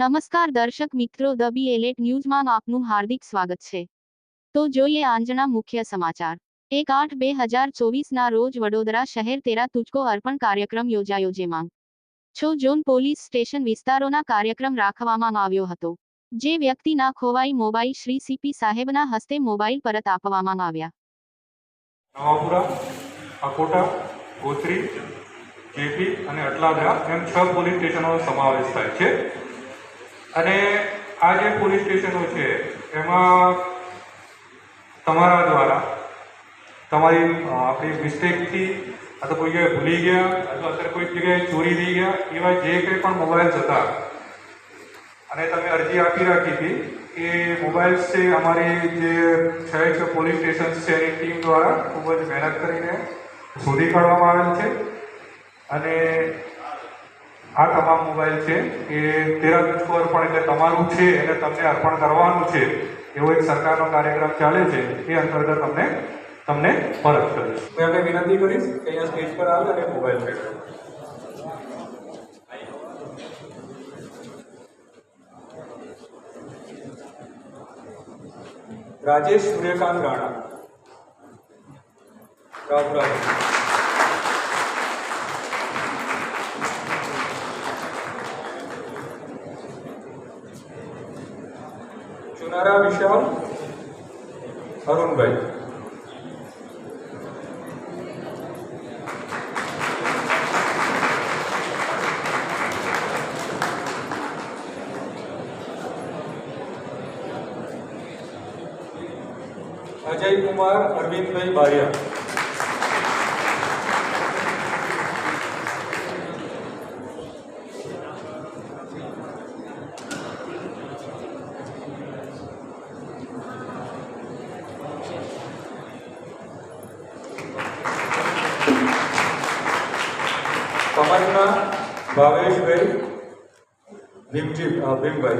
નમસ્કાર દર્શક મિત્રો, ધ બી એલેટ ન્યૂઝમાં આપનું હાર્દિક સ્વાગત છે। તો જોઈએ આજના મુખ્ય સમાચાર। 1/8/2024ના રોજ વડોદરા શહેર તેરા તુજકો અર્પણ કાર્યક્રમ યોજાયો, જેમાં 6 ઝોન પોલીસ સ્ટેશન વિસ્તારોના કાર્યક્રમ રાખવામાં આવ્યો હતો। જે વ્યક્તિના ખોવાઈ મોબાઈલ શ્રી સીપી સાહેબના હસ્તે મોબાઈલ પરત આપવામાં આવ્યા। નવાપુરા, અકોટા, ગોત્રી, જેપી અને અટલાદરા એમ 6 પોલીસ સ્ટેશનોનો સમાવેશ થાય છે। અને આ જે પોલીસ સ્ટેશનો છે એમાં તમારા દ્વારા તમારી આપણી મિસ્ટેકથી અથવા કોઈ જગ્યાએ ભૂલી ગયા અથવા અત્યારે કોઈ જગ્યાએ ચોરી થઈ ગયા એવા જે કંઈ પણ મોબાઈલ્સ હતા અને તમે અરજી આપી રાખી હતી કે મોબાઈલ્સ છે અમારી જે 6 પોલીસ સ્ટેશન છે એની ટીમ દ્વારા ખૂબ જ મહેનત કરીને શોધી કાઢવામાં આવેલ છે। અને આ તમામ મોબાઈલ છે એ તેરા તુજકો અર્પણ એટલે તમારું છે એને તમને અર્પણ કરવાનું છે એવો એક સરકારનો કાર્યક્રમ ચાલે છે। એ અંતર્ગત તમને પરત કરીશ। હું એમને વિનંતી કરીશ કે અહીંયા સ્ટેજ પર આવે અને મોબાઈલ પેક કરો। राजेश सूर्यकांत राणा, राहुल चुनारा विशाल, अरुण भाई, अजय कुमार अरविंद भाई बारिया, कमलना भावेश भाई, भीम भाई,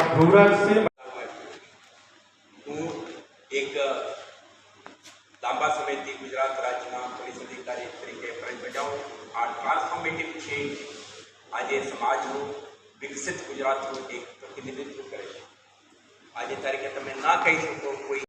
ध्रुवराज सिंह। હું એક લાંબા સમયથી ગુજરાત રાજ્યના પોલીસ અધિકારી તરીકે ફરજ બજાવું। આ ટ્રાન્સફોર્મેટિવ ચેન્જ આજે સમાજનું વિકસિત ગુજરાતનું એક પ્રતિનિધિત્વ કરે છે। આજે તારીખે તમે ના કહી શકો કોઈ